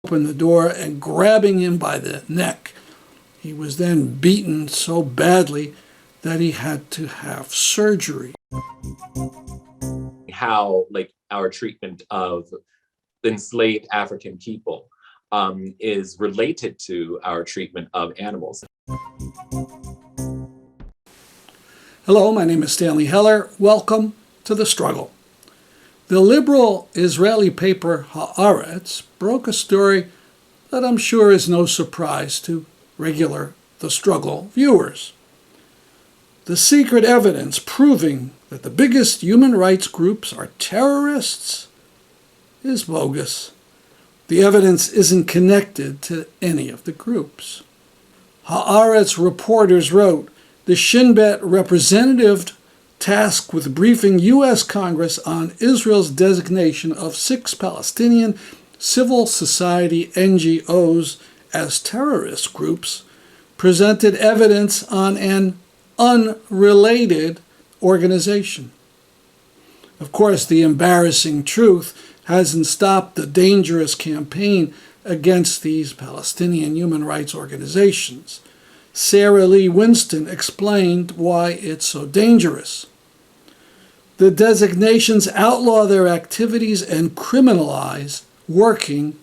opened the door and grabbing him by the neck. He was then beaten so badly that he had to have surgery. How, like, our treatment of enslaved African people is related to our treatment of animals. Hello, my name is Stanley Heller. Welcome to The Struggle. The liberal Israeli paper Haaretz broke a story that I'm sure is no surprise to regular The Struggle viewers. The secret evidence proving that the biggest human rights groups are terrorists is bogus. The evidence isn't connected to any of the groups. Haaretz reporters wrote, the Shin Bet representative tasked with briefing U.S. Congress on Israel's designation of 6 Palestinian civil society NGOs as terrorist groups presented evidence on an unrelated organization. Of course, the embarrassing truth hasn't stopped the dangerous campaign against these Palestinian human rights organizations. Sarah Lee Winston explained why it's so dangerous. The designations outlaw their activities and criminalize working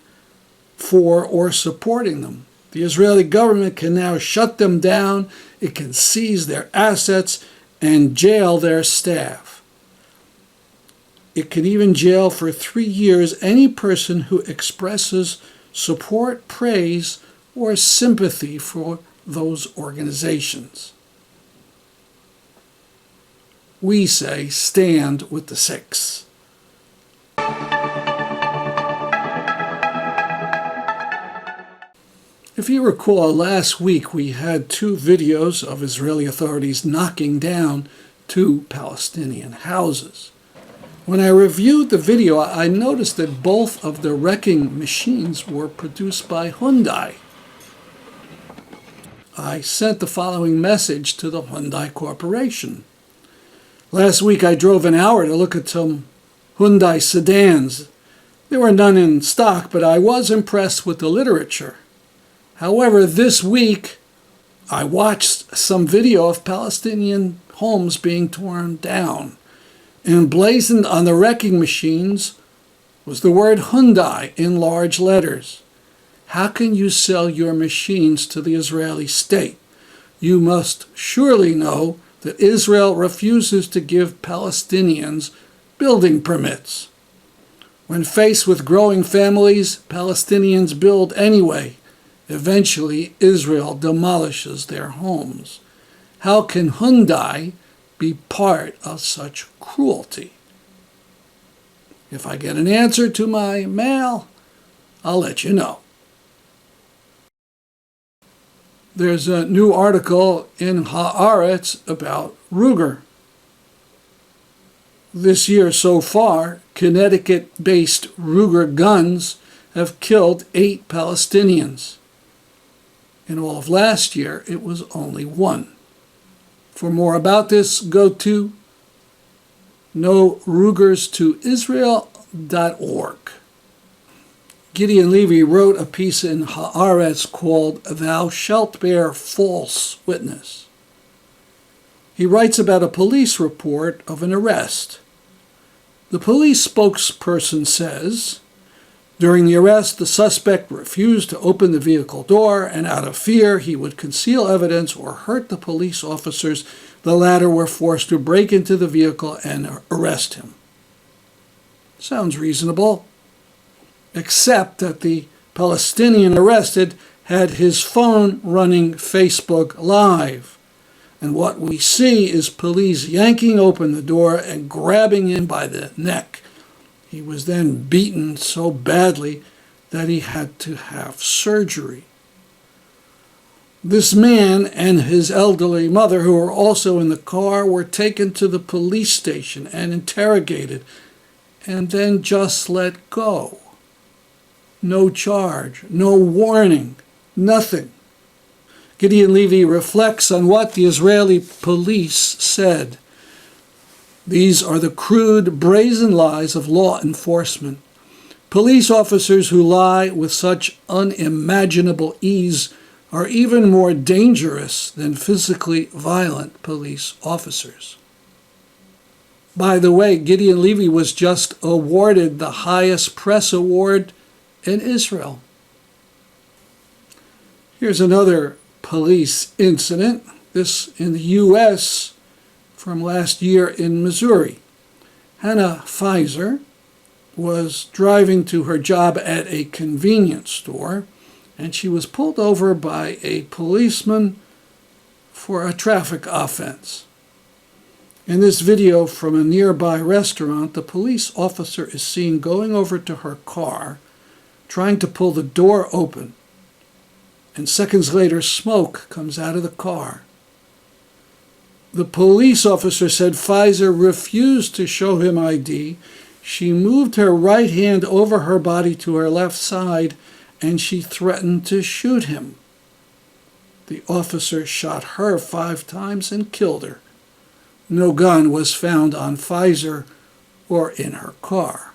for or supporting them. The Israeli government can now shut them down, it can seize their assets, and jail their staff. It can even jail for 3 years any person who expresses support, praise, or sympathy for those organizations. We say stand with the 6. If you recall, last week we had 2 videos of Israeli authorities knocking down 2 Palestinian houses. When I reviewed the video, I noticed that both of the wrecking machines were produced by Hyundai. I sent the following message to the Hyundai Corporation. Last week I drove an hour to look at some Hyundai sedans. There were none in stock, but I was impressed with the literature. However, this week I watched some video of Palestinian homes being torn down. Emblazoned on the wrecking machines was the word Hyundai in large letters. How can you sell your machines to the Israeli state? You must surely know that Israel refuses to give Palestinians building permits. When faced with growing families, Palestinians build anyway. Eventually, Israel demolishes their homes. How can Hyundai be part of such cruelty? If I get an answer to my mail, I'll let you know. There's a new article in Haaretz about Ruger. This year so far, Connecticut-based Ruger guns have killed 8 Palestinians. In all of last year, it was only 1. For more about this, go to norugerstoisrael.org. Gideon Levy wrote a piece in Haaretz called Thou Shalt Bear False Witness. He writes about a police report of an arrest. The police spokesperson says, during the arrest, the suspect refused to open the vehicle door, and out of fear he would conceal evidence or hurt the police officers. The latter were forced to break into the vehicle and arrest him. Sounds reasonable, except that the Palestinian arrested had his phone running Facebook Live. And what we see is police yanking open the door and grabbing him by the neck. He was then beaten so badly that he had to have surgery. This man and his elderly mother, who were also in the car, were taken to the police station and interrogated, and then just let go. No charge, no warning, nothing. Gideon Levy reflects on what the Israeli police said. These are the crude, brazen lies of law enforcement. Police officers who lie with such unimaginable ease are even more dangerous than physically violent police officers. By the way, Gideon Levy was just awarded the highest press award in Israel. Here's another police incident, this in the U.S. from last year in Missouri. Hannah Pfizer was driving to her job at a convenience store, and she was pulled over by a policeman for a traffic offense. In this video from a nearby restaurant, the police officer is seen going over to her car, trying to pull the door open, and seconds later, smoke comes out of the car. The police officer said Pfizer refused to show him ID. She moved her right hand over her body to her left side, and she threatened to shoot him. The officer shot her 5 times and killed her. No gun was found on Pfizer or in her car.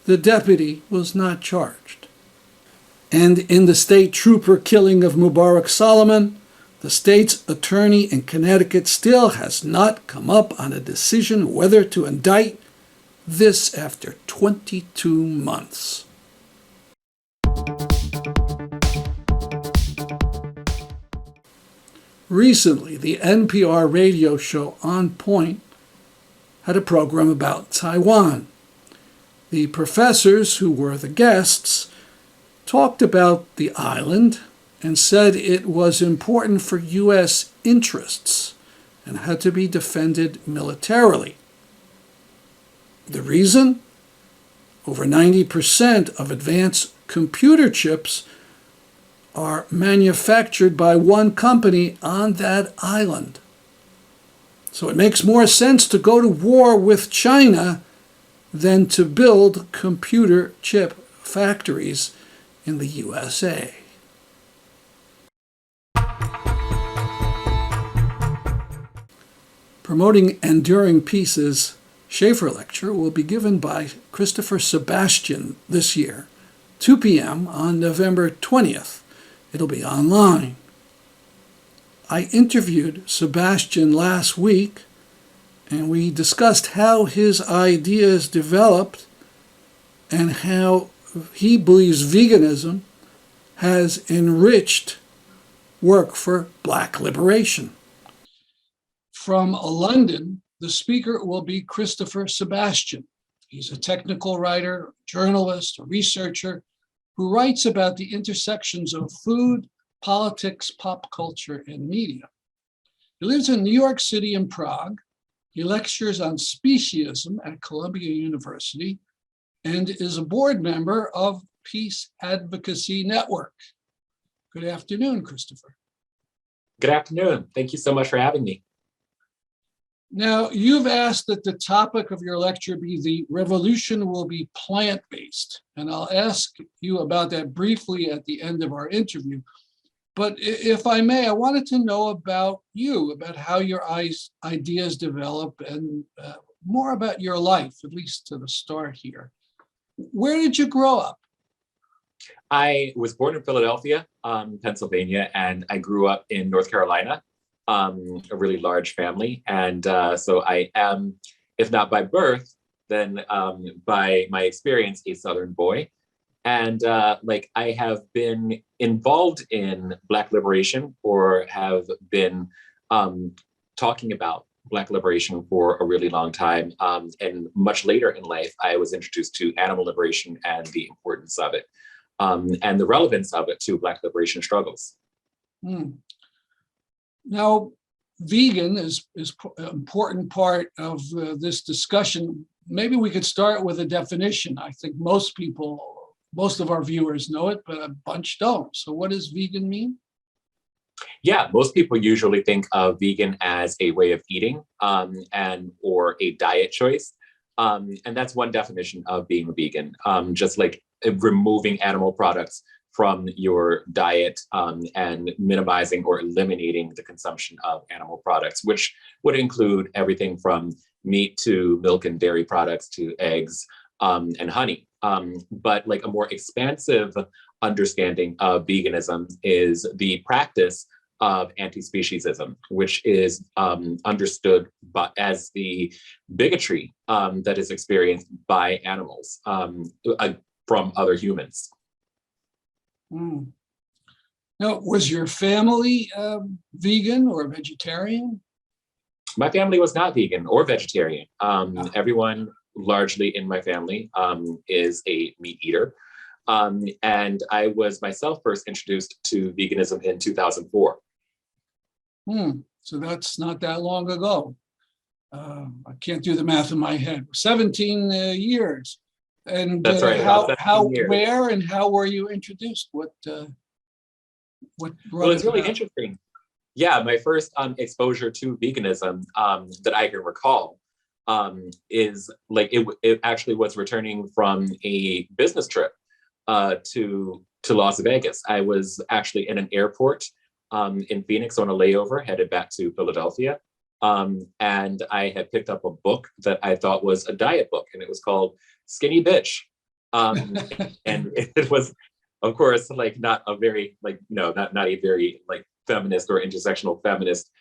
The deputy was not charged. And in the state trooper killing of Mubarak Solomon, the state's attorney in Connecticut still has not come up on a decision whether to indict, this after 22 months. Recently, the NPR radio show On Point had a program about Taiwan. The professors who were the guests talked about the island and said it was important for U.S. interests and had to be defended militarily. The reason? Over 90% of advanced computer chips are manufactured by one company on that island. So it makes more sense to go to war with China than to build computer chip factories in the USA. Promoting enduring peace's Shafer Lecture will be given by Chrisopher Sebastian this year, 2 p.m. on November 20th. It'll be online. I interviewed Sebastian last week, and we discussed how his ideas developed and how he believes veganism has enriched work for Black liberation. From London, the speaker will be Chrisopher Sebastian. He's a technical writer, journalist, a researcher who writes about the intersections of food, politics, pop culture, and media. He lives in New York City and Prague. He lectures on speciesism at Columbia University and is a board member of Peace Advocacy Network. Good afternoon, Chrisopher. Good afternoon. Thank you so much for having me. Now, you've asked that the topic of your lecture be the revolution will be plant-based, and I'll ask you about that briefly at the end of our interview. But if I may, I wanted to know about you, about how your ideas develop, and more about your life, at least to the start here. Where did you grow up? I was born in Philadelphia, Pennsylvania, and I grew up in North Carolina. A really large family. And so I am, if not by birth, then by my experience, a Southern boy. And I have been involved in Black liberation, or have been talking about Black liberation for a really long time. And much later in life, I was introduced to animal liberation and the importance of it, and the relevance of it to Black liberation struggles. Now, vegan is an important part of this discussion. Maybe we could start with a definition. I think most of our viewers know it, but a bunch don't. So what does vegan mean? Yeah, most people usually think of vegan as a way of eating or a diet choice. And that's one definition of being a vegan, just like removing animal products from your diet and minimizing or eliminating the consumption of animal products, which would include everything from meat to milk and dairy products to eggs, and honey. But like a more expansive understanding of veganism is the practice of anti-speciesism, which is understood as the bigotry that is experienced by animals from other humans. Mm. Now, was your family vegan or vegetarian? My family was not vegan or vegetarian. Everyone largely in my family is a meat eater. And I was myself first introduced to veganism in 2004. So that's not that long ago. I can't do the math in my head. 17 years. And That's right. where and how were you introduced? What Well, it's really interesting. Yeah, my first exposure to veganism that I can recall is like it actually was returning from a business trip to Las Vegas. I was actually in an airport in Phoenix on a layover headed back to Philadelphia. And I had picked up a book that I thought was a diet book, and it was called Skinny Bitch. And it was, of course, like not a very not a very like feminist or intersectional feminist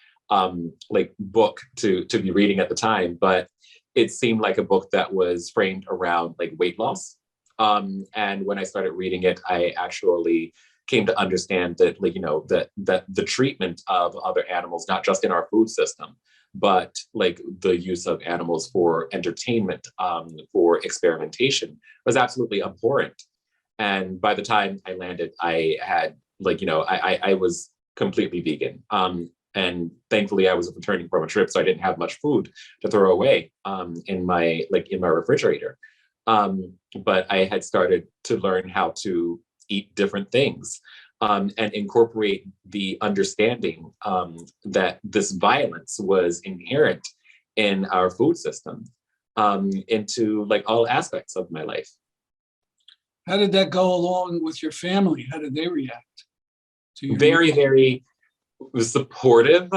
like book to be reading at the time, but it seemed like a book that was framed around like weight loss. And when I started reading it, I actually came to understand that that the treatment of other animals, not just in our food system, but like the use of animals for entertainment, for experimentation, was absolutely abhorrent. And by the time I landed, I had I was completely vegan. And thankfully I was returning from a trip, so I didn't have much food to throw away in my refrigerator. But I had started to learn how to eat different things and incorporate the understanding that this violence was inherent in our food system into like all aspects of my life. How did that go along with your family? How did they react to your Very, very supportive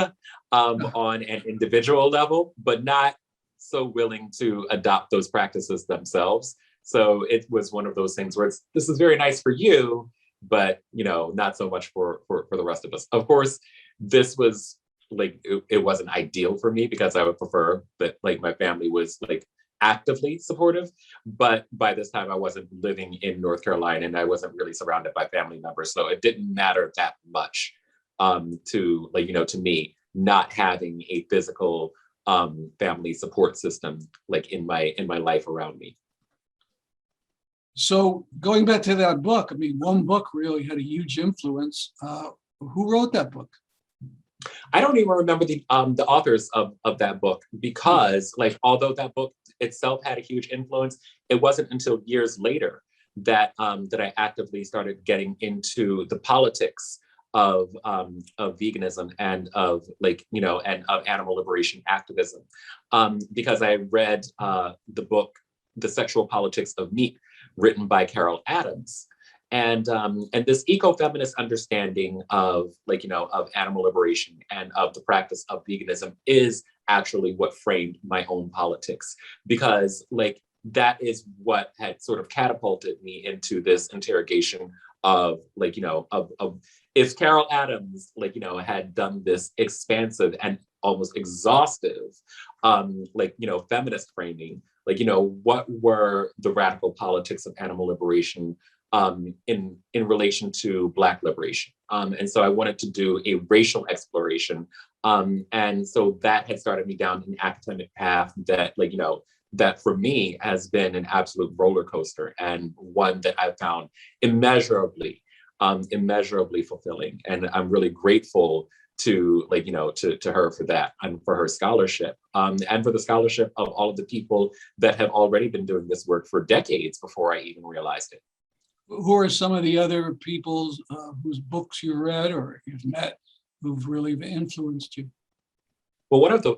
on an individual level, but not so willing to adopt those practices themselves. So it was one of those things where this is very nice for you, but not so much for the rest of us. Of course, this was like it wasn't ideal for me, because I would prefer that like my family was like actively supportive. But by this time I wasn't living in North Carolina and I wasn't really surrounded by family members. So it didn't matter that much to me not having a physical family support system like in my life around me. So going back to that book, I mean, one book really had a huge influence. Who wrote that book? I don't even remember the authors of that book, because like although that book itself had a huge influence, it wasn't until years later that that I actively started getting into the politics of veganism and of and of animal liberation activism, because I read the book The Sexual Politics of Meat, written by Carol Adams. And this eco-feminist understanding of of animal liberation and of the practice of veganism is actually what framed my own politics, because that is what had sort of catapulted me into this interrogation of of if Carol Adams had done this expansive and almost exhaustive feminist framing, what were the radical politics of animal liberation in relation to Black liberation. And so I wanted to do a racial exploration. And so that had started me down an academic path that that for me has been an absolute roller coaster, and one that I found immeasurably fulfilling. And I'm really grateful to to her for that, and for her scholarship, and for the scholarship of all of the people that have already been doing this work for decades before I even realized it. Who are some of the other people whose books you read or you've met who've really influenced you? Well, one of the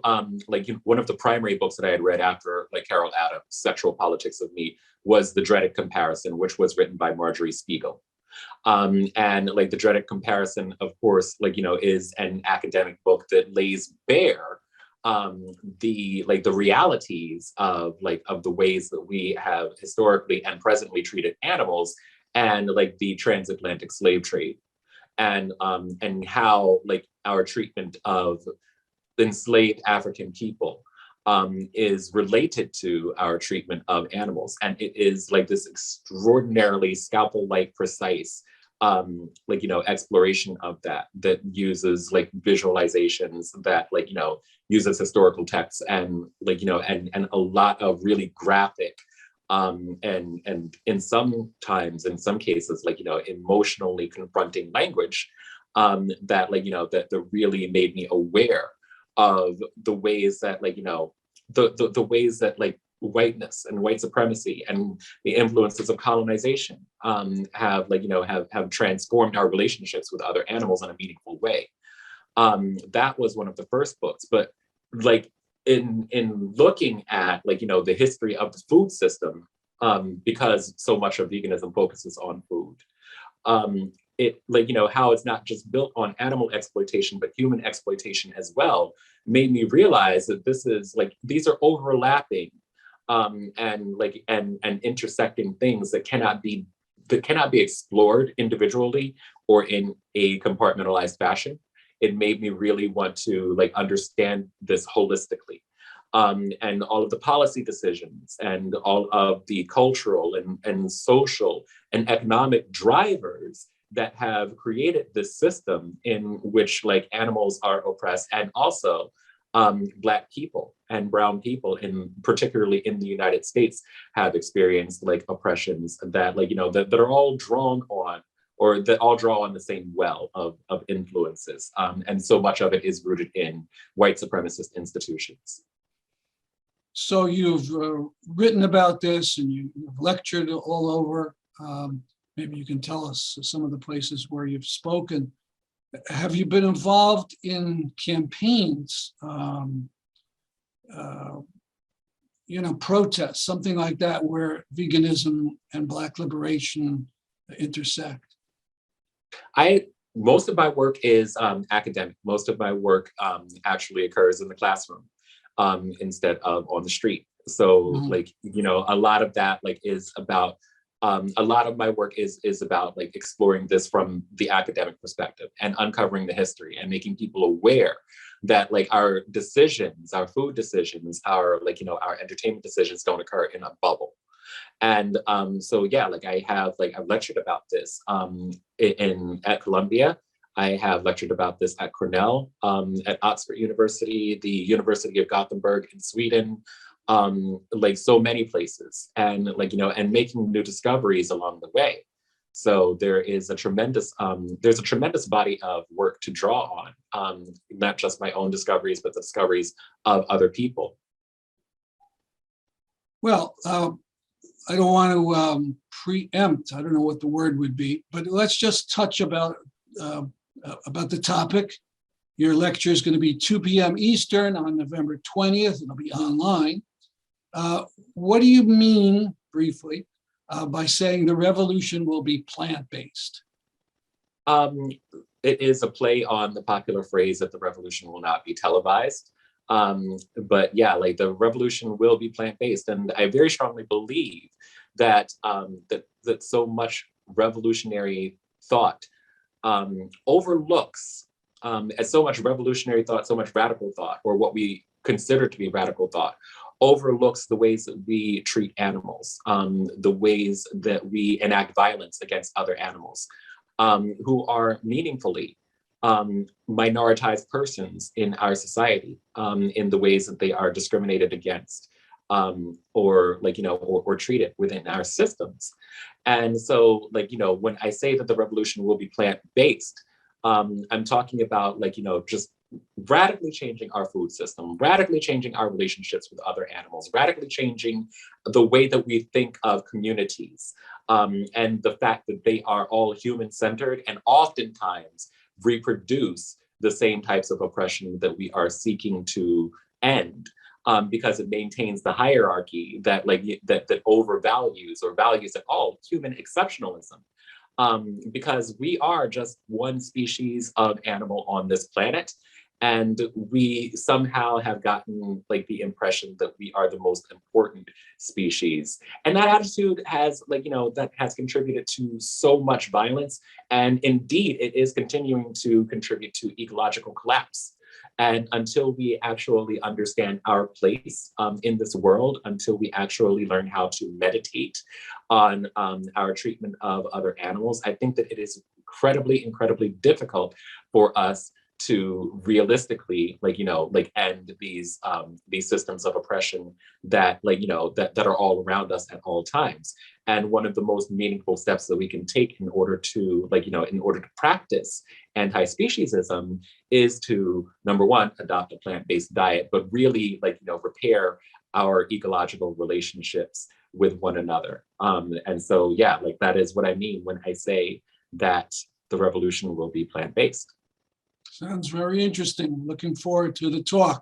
one of the primary books that I had read after Carol Adams' Sexual Politics of Meat was The Dreaded Comparison, which was written by Marjorie Spiegel. And The Dreaded Comparison, of course, is an academic book that lays bare the realities of the ways that we have historically and presently treated animals, and like the transatlantic slave trade, and how like our treatment of enslaved African people is related to our treatment of animals. And it is like this extraordinarily scalpel-like precise exploration of that uses like visualizations, that uses historical texts, and and a lot of really graphic and in some cases emotionally confronting language, that really made me aware of the ways that the ways that whiteness and white supremacy and the influences of colonization have transformed our relationships with other animals in a meaningful way. That was one of the first books, but like in looking at the history of the food system, because so much of veganism focuses on food, it how it's not just built on animal exploitation but human exploitation as well, made me realize that these are overlapping and intersecting things that cannot be explored individually or in a compartmentalized fashion. It made me really want to understand this holistically, and all of the policy decisions and all of the cultural and social and economic drivers that have created this system in which animals are oppressed, and also Black people and brown people, particularly in the United States, have experienced oppressions that that are all drawn on, or that all draw on the same well of influences. And so much of it is rooted in white supremacist institutions. So you've written about this and you've lectured all over. Maybe you can tell us some of the places where you've spoken. Have you been involved in campaigns, protests, something like that, where veganism and Black liberation intersect? Most of my work is academic. Most of my work actually occurs in the classroom instead of on the street. So a lot of that is about a lot of my work is about exploring this from the academic perspective and uncovering the history and making people aware that our decisions, our food decisions, our our entertainment decisions don't occur in a bubble. And so yeah, I've lectured about this at Columbia. I have lectured about this at Cornell, at Oxford University, the University of Gothenburg in Sweden, so many places, and and making new discoveries along the way. So there is a tremendous body of work to draw on, not just my own discoveries, but the discoveries of other people. Well, I don't want to preempt, I don't know what the word would be, but let's just touch about the topic. Your lecture is going to be 2 p.m. Eastern on November 20th. It'll be online. What do you mean, briefly, by saying the revolution will be plant-based? It is a play on the popular phrase that the revolution will not be televised. But yeah, the revolution will be plant-based. And I very strongly believe that that so much revolutionary thought overlooks, as so much revolutionary thought, so much radical thought, or what we consider to be radical thought, overlooks the ways that we treat animals, the ways that we enact violence against other animals, who are meaningfully minoritized persons in our society, in the ways that they are discriminated against, or treated within our systems. And so, when I say that the revolution will be plant-based, I'm talking about just radically changing our food system, radically changing our relationships with other animals, radically changing the way that we think of communities, and the fact that they are all human-centered and oftentimes reproduce the same types of oppression that we are seeking to end, because it maintains the hierarchy that that overvalues or values at all human exceptionalism. Because we are just one species of animal on this planet, And we somehow have gotten like the impression that we are the most important species. And that attitude has that has contributed to so much violence. And indeed, it is continuing to contribute to ecological collapse. And until we actually understand our place in this world, until we actually learn how to meditate on our treatment of other animals, I think that it is incredibly difficult for us to realistically end these systems of oppression that that are all around us at all times. And one of the most meaningful steps that we can take in order to practice anti-speciesism is to, number one, adopt a plant-based diet, but really repair our ecological relationships with one another. And so that is what I mean when I say that the revolution will be plant-based. Sounds very interesting. Looking forward to the talk.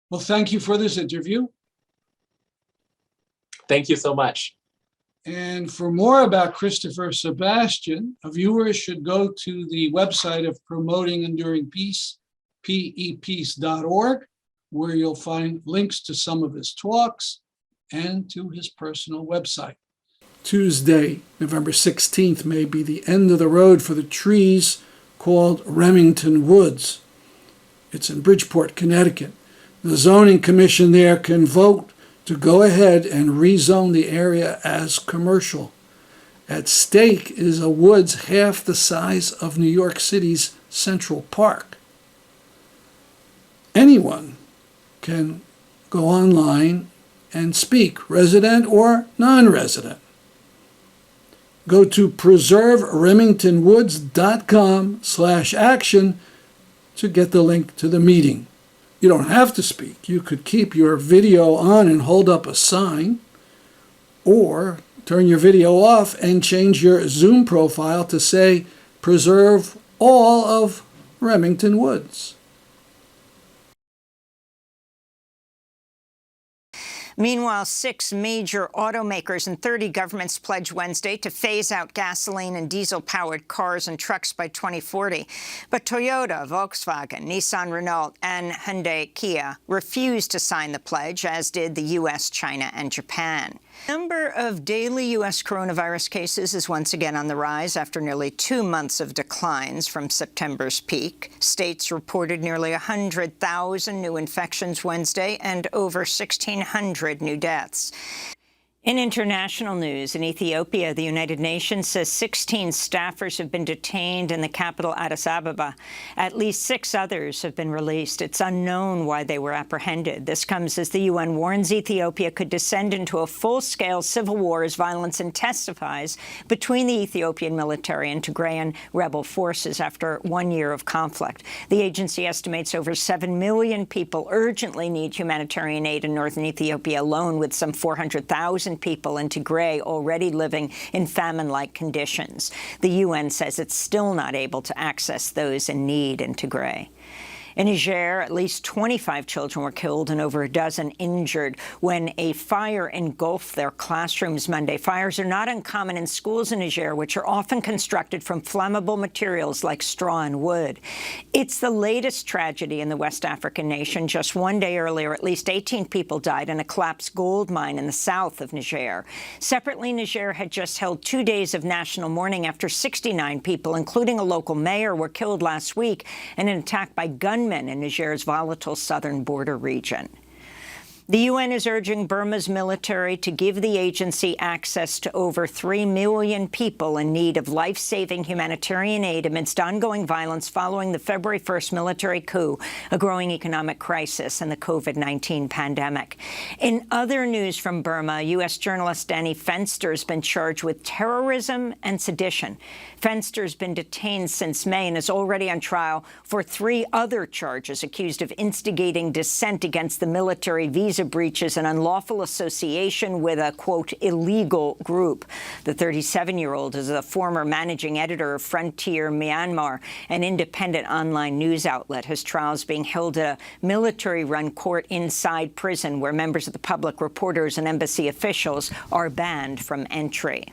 Well, thank you for this interview. Thank you so much. And for more about Chrisopher Sebastian, viewers should go to the website of Promoting Enduring Peace, peace.org, where you'll find links to some of his talks and to his personal website. Tuesday, November 16th, may be the end of the road for the trees called Remington Woods. It's in Bridgeport, Connecticut. The zoning commission there can vote to go ahead and rezone the area as commercial. At stake is a woods half the size of New York City's Central Park. Anyone can go online and speak, resident or non-resident. Go to preserveremingtonwoods.com/action to get the link to the meeting. You don't have to speak. You could keep your video on and hold up a sign, or turn your video off and change your Zoom profile to say, preserve all of Remington Woods. Meanwhile, 6 major automakers and 30 governments pledged Wednesday to phase out gasoline and diesel-powered cars and trucks by 2040. But Toyota, Volkswagen, Nissan, Renault, and Hyundai, Kia refused to sign the pledge, as did the U.S., China, and Japan. The number of daily U.S. coronavirus cases is once again on the rise after nearly 2 months of declines from September's peak. States reported nearly 100,000 new infections Wednesday and over 1,600 new deaths. In international news, in Ethiopia, the United Nations says 16 staffers have been detained in the capital, Addis Ababa. At least 6 others have been released. It's unknown why they were apprehended. This comes as the UN warns Ethiopia could descend into a full-scale civil war as violence intensifies between the Ethiopian military and Tigrayan rebel forces after 1 year of conflict. The agency estimates over 7 million people urgently need humanitarian aid in northern Ethiopia alone, with some 400,000 people in Tigray already living in famine-like conditions. The UN says it's still not able to access those in need in Tigray. In Niger, at least 25 children were killed and over a dozen injured when a fire engulfed their classrooms Monday. Fires are not uncommon in schools in Niger, which are often constructed from flammable materials like straw and wood. It's the latest tragedy in the West African nation. Just 1 day earlier, at least 18 people died in a collapsed gold mine in the south of Niger. Separately, Niger had just held 2 days of national mourning after 69 people, including a local mayor, were killed last week in an attack by gunmen in Niger's volatile southern border region. The UN is urging Burma's military to give the agency access to over 3 million people in need of life-saving humanitarian aid amidst ongoing violence following the February 1st military coup, a growing economic crisis, and the COVID-19 pandemic. In other news from Burma, U.S. journalist Danny Fenster has been charged with terrorism and sedition. Fenster has been detained since May and is already on trial for 3 other charges, accused of instigating dissent against the military, visa breaches, and unlawful association with a, quote, illegal group. The 37-year-old is a former managing editor of Frontier Myanmar, an independent online news outlet. His trial is being held at a military-run court inside prison where members of the public, reporters, and embassy officials are banned from entry.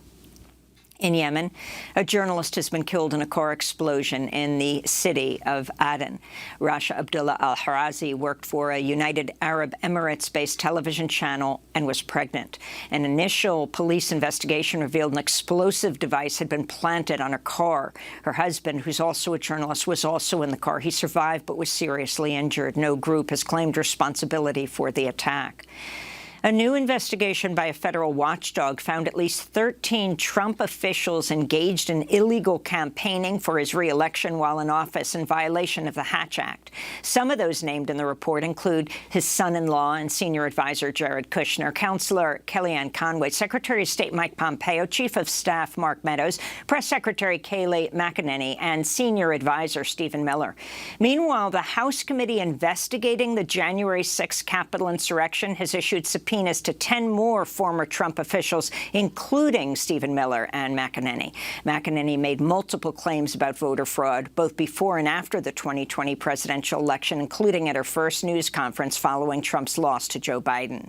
In Yemen, a journalist has been killed in a car explosion in the city of Aden. Rasha Abdullah al-Harazi worked for a United Arab Emirates-based television channel and was pregnant. An initial police investigation revealed an explosive device had been planted on her car. Her husband, who's also a journalist, was also in the car. He survived but was seriously injured. No group has claimed responsibility for the attack. A new investigation by a federal watchdog found at least 13 Trump officials engaged in illegal campaigning for his re-election while in office in violation of the Hatch Act. Some of those named in the report include his son-in-law and senior advisor Jared Kushner, Counselor Kellyanne Conway, Secretary of State Mike Pompeo, Chief of Staff Mark Meadows, Press Secretary Kayleigh McEnany, and Senior Advisor Stephen Miller. Meanwhile, the House committee investigating the January 6th Capitol insurrection has issued subpoenas to 10 more former Trump officials, including Stephen Miller and McEnany. McEnany made multiple claims about voter fraud, both before and after the 2020 presidential election, including at her first news conference following Trump's loss to Joe Biden.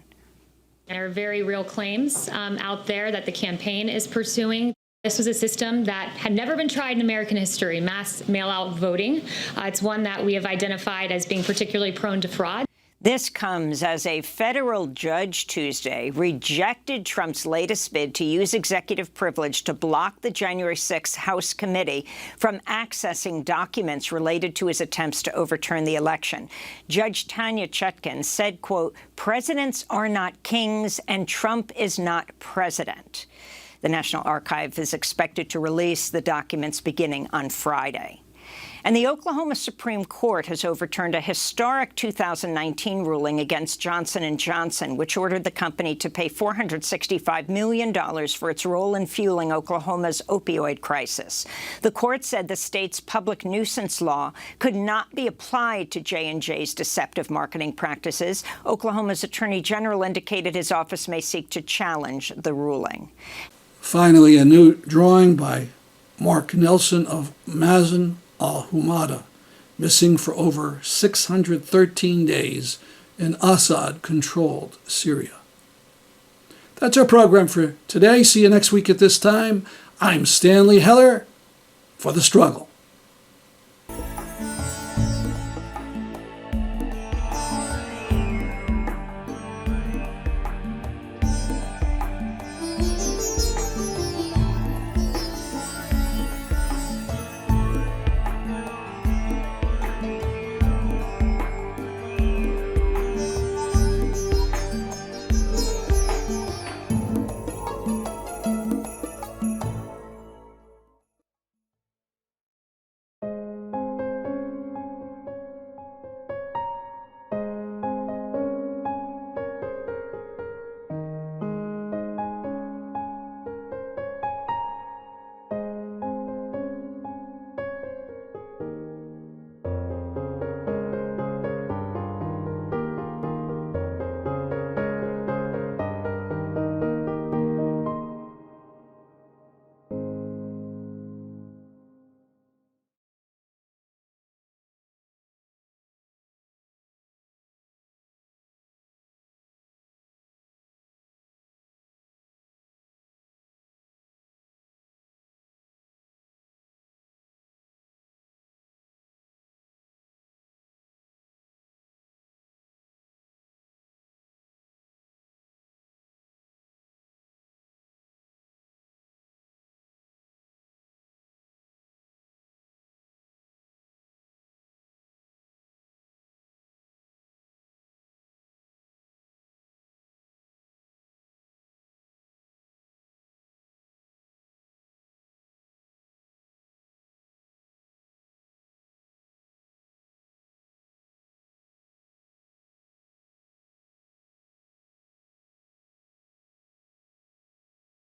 There are very real claims out there that the campaign is pursuing. This was a system that had never been tried in American history, mass mail-out voting. It's one that we have identified as being particularly prone to fraud. This comes as a federal judge Tuesday rejected Trump's latest bid to use executive privilege to block the January 6th House committee from accessing documents related to his attempts to overturn the election. Judge Tanya Chutkan said, quote, "Presidents are not kings and Trump is not president." The National Archive is expected to release the documents beginning on Friday. And the Oklahoma Supreme Court has overturned a historic 2019 ruling against Johnson & Johnson, which ordered the company to pay $465 million for its role in fueling Oklahoma's opioid crisis. The court said the state's public nuisance law could not be applied to J&J's deceptive marketing practices. Oklahoma's Attorney General indicated his office may seek to challenge the ruling. Finally, a new drawing by Mark Nelson of Mazen al-Humada, missing for over 613 days in Assad-controlled Syria. That's our program for today. See you next week at this time. I'm Stanley Heller for The Struggle.